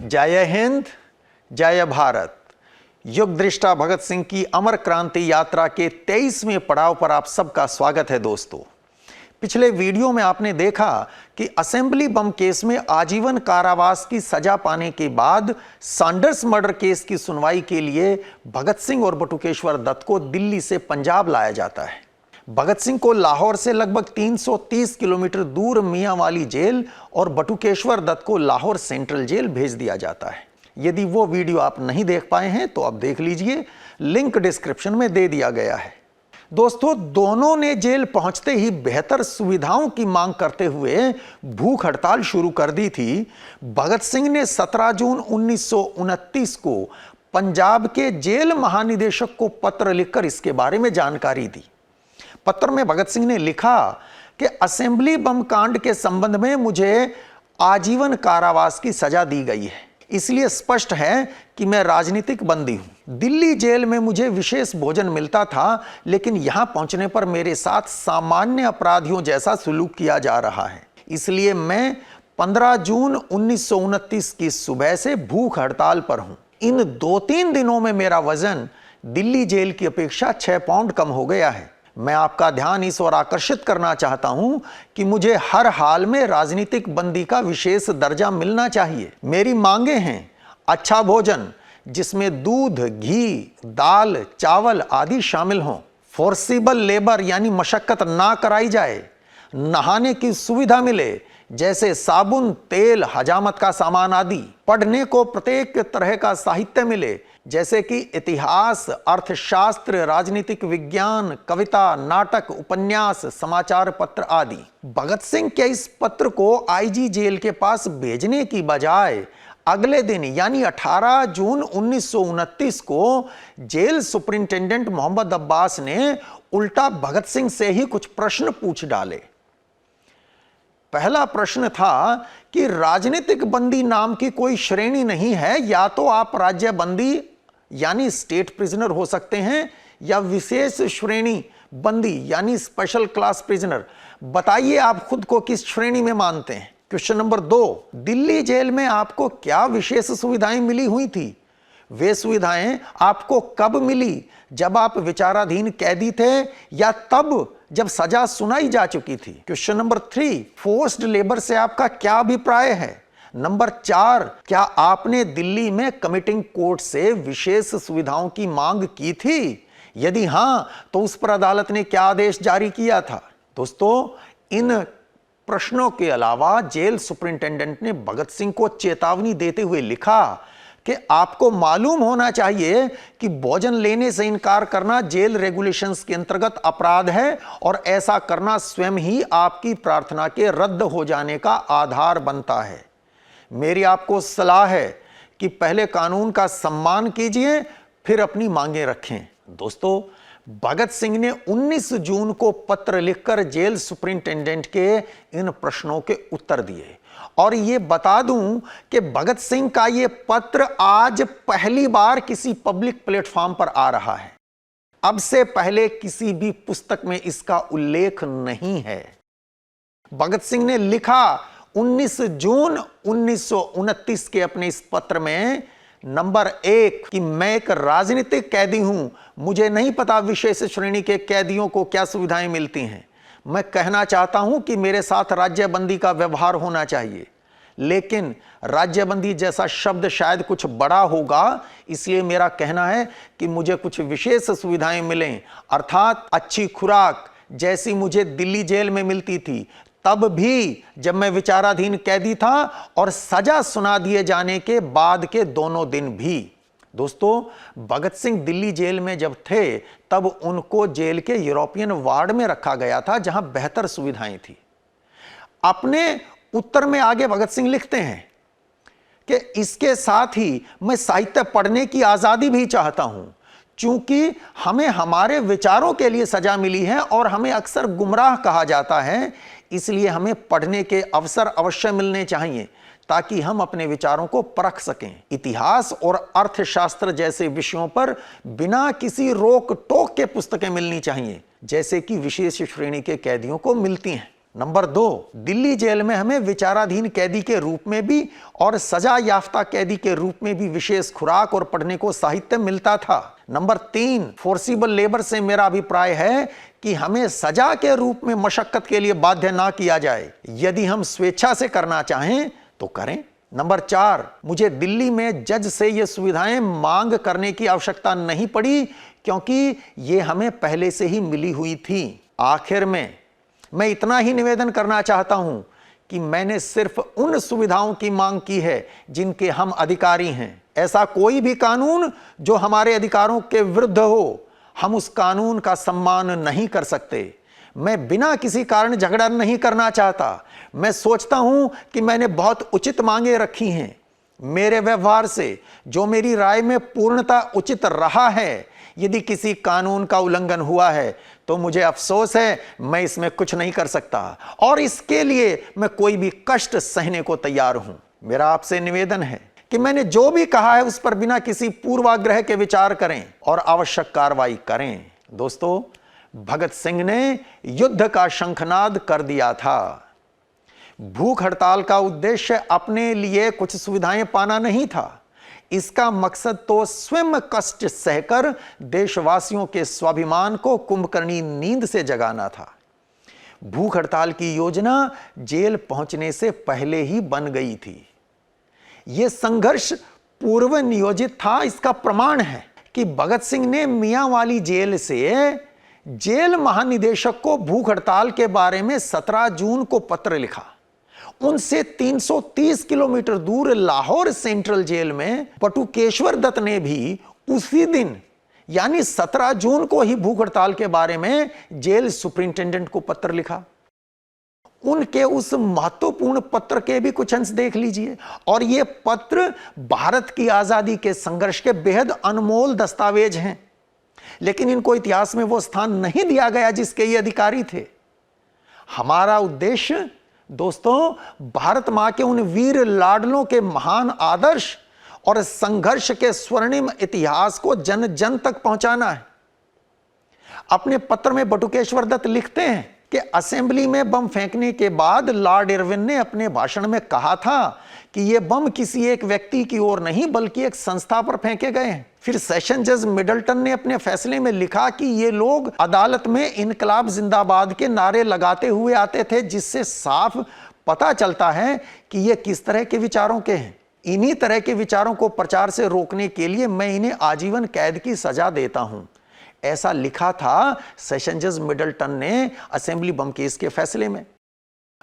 जय हिंद, जय भारत। युग दृष्टा भगत सिंह की अमर क्रांति यात्रा के 23वें पड़ाव पर आप सबका स्वागत है। दोस्तों, पिछले वीडियो में आपने देखा कि असेंबली बम केस में आजीवन कारावास की सजा पाने के बाद सैंडर्स मर्डर केस की सुनवाई के लिए भगत सिंह और बटुकेश्वर दत्त को दिल्ली से पंजाब लाया जाता है। भगत सिंह को लाहौर से लगभग 330 किलोमीटर दूर मियांवाली जेल और बटुकेश्वर दत्त को लाहौर सेंट्रल जेल भेज दिया जाता है। यदि वो वीडियो आप नहीं देख पाए हैं तो आप देख लीजिए, लिंक डिस्क्रिप्शन में दे दिया गया है। दोस्तों, दोनों ने जेल पहुंचते ही बेहतर सुविधाओं की मांग करते हुए भूख हड़ताल शुरू कर दी थी। भगत सिंह ने 17 जून 1929 को पंजाब के जेल महानिदेशक को पत्र लिखकर इसके बारे में जानकारी दी। पत्र में भगत सिंह ने लिखा कि असेंबली बम कांड के संबंध में मुझे आजीवन कारावास की सजा दी गई है, इसलिए स्पष्ट है कि मैं राजनीतिक बंदी हूं। दिल्ली जेल में मुझे विशेष भोजन मिलता था, लेकिन यहां पहुंचने पर मेरे साथ सामान्य अपराधियों जैसा सुलूक किया जा रहा है। इसलिए मैं 15 जून 1929 की सुबह से भूख हड़ताल पर हूं। इन 2-3 दिनों में मेरा वजन दिल्ली जेल की अपेक्षा 6 पाउंड कम हो गया है। मैं आपका ध्यान इस ओर आकर्षित करना चाहता हूं कि मुझे हर हाल में राजनीतिक बंदी का विशेष दर्जा मिलना चाहिए। मेरी मांगे हैं अच्छा भोजन जिसमें दूध, घी, दाल, चावल आदि शामिल हों। फोर्सिबल लेबर यानी मशक्कत ना कराई जाए। नहाने की सुविधा मिले, जैसे साबुन, तेल, हजामत का सामान आदि। पढ़ने को प्रत्येक तरह का साहित्य मिले, जैसे कि इतिहास, अर्थशास्त्र, राजनीतिक विज्ञान, कविता, नाटक, उपन्यास, समाचार पत्र आदि। भगत सिंह के इस पत्र को आईजी जेल के पास भेजने की बजाय अगले दिन यानी 18 जून 1929 को जेल सुपरिंटेंडेंट मोहम्मद अब्बास ने उल्टा भगत सिंह से ही कुछ प्रश्न पूछ डाले। पहला प्रश्न था कि राजनीतिक बंदी नाम की कोई श्रेणी नहीं है, या तो आप राज्य बंदी यानी स्टेट प्रिजनर हो सकते हैं या विशेष श्रेणी बंदी यानी स्पेशल क्लास प्रिजनर। बताइए आप खुद को किस श्रेणी में मानते हैं। क्वेश्चन नंबर 2, दिल्ली जेल में आपको क्या विशेष सुविधाएं मिली हुई थी? वे सुविधाएं आपको कब मिली? जब आप विचाराधीन कैदी थे या तब जब सजा सुनाई जा चुकी थी? क्वेश्चन नंबर 3, फोर्स्ड लेबर से आपका क्या अभिप्राय है? नंबर 4, क्या आपने दिल्ली में कमिटिंग कोर्ट से विशेष सुविधाओं की मांग की थी? यदि हां, तो उस पर अदालत ने क्या आदेश जारी किया था? दोस्तों, इन प्रश्नों के अलावा जेल सुपरिंटेंडेंट ने भगत सिंह को चेतावनी देते हुए लिखा कि आपको मालूम होना चाहिए कि भोजन लेने से इनकार करना जेल रेगुलेशंस के अंतर्गत अपराध है और ऐसा करना स्वयं ही आपकी प्रार्थना के रद्द हो जाने का आधार बनता है। मेरी आपको सलाह है कि पहले कानून का सम्मान कीजिए, फिर अपनी मांगें रखें। दोस्तों, भगत सिंह ने 19 जून को पत्र लिखकर जेल सुपरिंटेंडेंट के इन प्रश्नों के उत्तर दिए। और यह बता दूं कि भगत सिंह का यह पत्र आज पहली बार किसी पब्लिक प्लेटफॉर्म पर आ रहा है। अब से पहले किसी भी पुस्तक में इसका उल्लेख नहीं है। भगत सिंह ने लिखा 19 जून 1929 के अपने इस पत्र में, नंबर 1, कि मैं एक राजनीतिक कैदी हूं। मुझे नहीं पता विशेष श्रेणी के कैदियों को क्या सुविधाएं मिलती हैं। मैं कहना चाहता हूं कि मेरे साथ राज्यबंदी का व्यवहार होना चाहिए, लेकिन राज्यबंदी जैसा शब्द शायद कुछ बड़ा होगा, इसलिए मेरा कहना है कि मुझे कुछ विशेष सुविधाएं मिलें, अर्थात अच्छी खुराक जैसी मुझे दिल्ली जेल में मिलती थी, तब भी जब मैं विचाराधीन कैदी था, और सजा सुना दिए जाने के बाद के दोनों दिन भी। दोस्तों, भगत सिंह दिल्ली जेल में जब थे तब उनको जेल के यूरोपियन वार्ड में रखा गया था, जहां बेहतर सुविधाएं थी। अपने उत्तर में आगे भगत सिंह लिखते हैं कि इसके साथ ही मैं साहित्य पढ़ने की आजादी भी चाहता हूं, चूंकि हमें हमारे विचारों के लिए सजा मिली है और हमें अक्सर गुमराह कहा जाता है, इसलिए हमें पढ़ने के अवसर अवश्य मिलने चाहिए ताकि हम अपने विचारों को परख सकें। इतिहास और अर्थशास्त्र जैसे विषयों पर बिना किसी रोक टोक के पुस्तकें मिलनी चाहिए, जैसे कि विशेष श्रेणी के कैदियों को मिलती हैं। नंबर 2, दिल्ली जेल में हमें विचाराधीन कैदी के रूप में भी और सजा याफ्ता कैदी के रूप में भी विशेष खुराक और पढ़ने को साहित्य मिलता था। नंबर 3, फोर्सिबल लेबर से मेरा अभिप्राय है कि हमें सजा के रूप में मशक्कत के लिए बाध्य ना किया जाए। यदि हम स्वेच्छा से करना चाहें तो करें। नंबर 4, मुझे दिल्ली में जज से ये सुविधाएं मांग करने की आवश्यकता नहीं पड़ी क्योंकि ये हमें पहले से ही मिली हुई थी। आखिर में मैं इतना ही निवेदन करना चाहता हूं कि मैंने सिर्फ उन सुविधाओं की मांग की है जिनके हम अधिकारी हैं। ऐसा कोई भी कानून जो हमारे अधिकारों के विरुद्ध हो, हम उस कानून का सम्मान नहीं कर सकते। मैं बिना किसी कारण झगड़ा नहीं करना चाहता। मैं सोचता हूं कि मैंने बहुत उचित मांगे रखी हैं। मेरे व्यवहार से जो मेरी राय में पूर्णतः उचित रहा है, यदि किसी कानून का उल्लंघन हुआ है तो मुझे अफसोस है, मैं इसमें कुछ नहीं कर सकता और इसके लिए मैं कोई भी कष्ट सहने को तैयार हूं। मेरा आपसे निवेदन है कि मैंने जो भी कहा है उस पर बिना किसी पूर्वाग्रह के विचार करें और आवश्यक कार्रवाई करें। दोस्तों, भगत सिंह ने युद्ध का शंखनाद कर दिया था। भूख हड़ताल का उद्देश्य अपने लिए कुछ सुविधाएं पाना नहीं था। इसका मकसद तो स्वयं कष्ट सहकर देशवासियों के स्वाभिमान को कुंभकर्णी नींद से जगाना था। भूख हड़ताल की योजना जेल पहुंचने से पहले ही बन गई थी। यह संघर्ष पूर्व नियोजित था। इसका प्रमाण है कि भगत सिंह ने मियांवाली जेल से जेल महानिदेशक को भूख हड़ताल के बारे में 17 जून को पत्र लिखा। उनसे 330 किलोमीटर दूर लाहौर सेंट्रल जेल में बटुकेश्वर दत्त ने भी उसी दिन यानी 17 जून को ही भूख हड़ताल के बारे में जेल सुपरिंटेंडेंट को पत्र लिखा। उनके उस महत्वपूर्ण पत्र के भी कुछ अंश देख लीजिए। और ये पत्र भारत की आजादी के संघर्ष के बेहद अनमोल दस्तावेज हैं, लेकिन इनको इतिहास में वो स्थान नहीं दिया गया जिसके ये अधिकारी थे। हमारा उद्देश्य दोस्तों, भारत मां के उन वीर लाडलों के महान आदर्श और संघर्ष के स्वर्णिम इतिहास को जन जन तक पहुंचाना है। अपने पत्र में बटुकेश्वर दत्त लिखते हैं कि असेंबली में बम फेंकने के बाद लॉर्ड इरविन ने अपने भाषण में कहा था कि ये बम किसी एक व्यक्ति की ओर नहीं बल्कि एक संस्था पर फेंके गए हैं। फिर सेशन जज मिडल्टन ने अपने फैसले में लिखा कि ये लोग अदालत में इनकलाब जिंदाबाद के नारे लगाते हुए आते थे, जिससे साफ पता चलता है कि ये किस तरह के विचारों के हैं। इन्हीं तरह के विचारों को प्रचार से रोकने के लिए मैं इन्हें आजीवन कैद की सजा देता हूं। ऐसा लिखा था सेशन जज मिडल्टन ने असेंबली बम केस के फैसले में।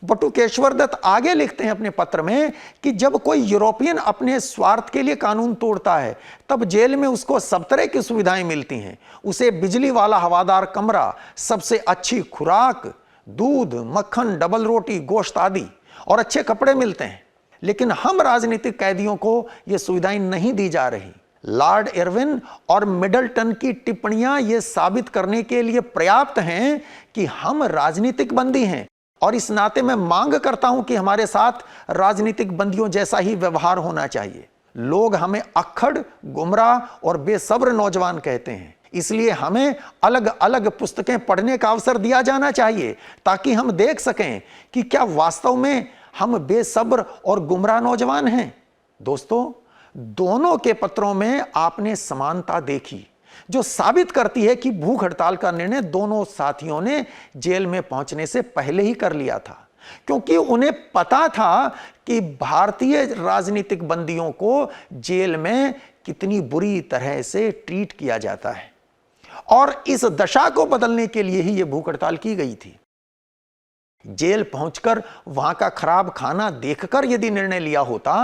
बटुकेश्वर दत्त आगे लिखते हैं अपने पत्र में कि जब कोई यूरोपियन अपने स्वार्थ के लिए कानून तोड़ता है तब जेल में उसको सब तरह की सुविधाएं मिलती हैं। उसे बिजली वाला हवादार कमरा, सबसे अच्छी खुराक, दूध, मक्खन, डबल रोटी, गोश्त आदि और अच्छे कपड़े मिलते हैं। लेकिन हम राजनीतिक कैदियों को ये सुविधाएं नहीं दी जा रही। लॉर्ड इरविन और मिडल्टन की टिप्पणियां ये साबित करने के लिए पर्याप्त हैं कि हम राजनीतिक बंदी हैं और इस नाते मैं मांग करता हूं कि हमारे साथ राजनीतिक बंदियों जैसा ही व्यवहार होना चाहिए। लोग हमें अक्खड़, गुमराह और बेसब्र नौजवान कहते हैं, इसलिए हमें अलग अलग पुस्तकें पढ़ने का अवसर दिया जाना चाहिए ताकि हम देख सकें कि क्या वास्तव में हम बेसब्र और गुमराह नौजवान हैं। दोस्तों, दोनों के पत्रों में आपने समानता देखी जो साबित करती है कि भूख हड़ताल का निर्णय दोनों साथियों ने जेल में पहुंचने से पहले ही कर लिया था, क्योंकि उन्हें पता था कि भारतीय राजनीतिक बंदियों को जेल में कितनी बुरी तरह से ट्रीट किया जाता है और इस दशा को बदलने के लिए ही यह भूख हड़ताल की गई थी। जेल पहुंचकर वहां का खराब खाना देखकर यदि निर्णय लिया होता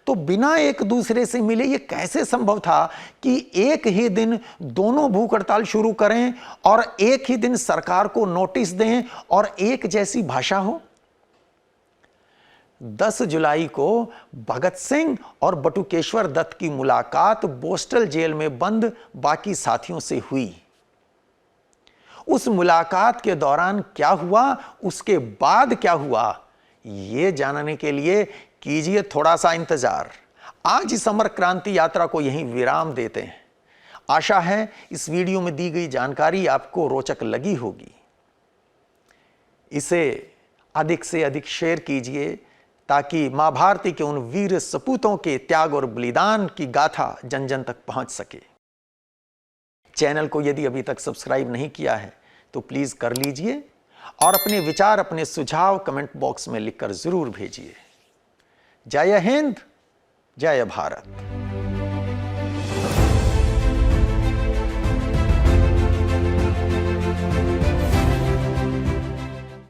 तो बिना एक दूसरे से मिले यह कैसे संभव था कि एक ही दिन दोनों भूख हड़ताल शुरू करें और एक ही दिन सरकार को नोटिस दें और एक जैसी भाषा हो। 10 जुलाई को भगत सिंह और बटुकेश्वर दत्त की मुलाकात बोस्टल जेल में बंद बाकी साथियों से हुई। उस मुलाकात के दौरान क्या हुआ, उसके बाद क्या हुआ, यह जानने के लिए कीजिए थोड़ा सा इंतजार। आज इस अमर क्रांति यात्रा को यहीं विराम देते हैं। आशा है इस वीडियो में दी गई जानकारी आपको रोचक लगी होगी। इसे अधिक से अधिक शेयर कीजिए ताकि मां भारती के उन वीर सपूतों के त्याग और बलिदान की गाथा जन जन तक पहुंच सके। चैनल को यदि अभी तक सब्सक्राइब नहीं किया है तो प्लीज कर लीजिए और अपने विचार, अपने सुझाव कमेंट बॉक्स में लिखकर जरूर भेजिए। जय हिंद, जय भारत।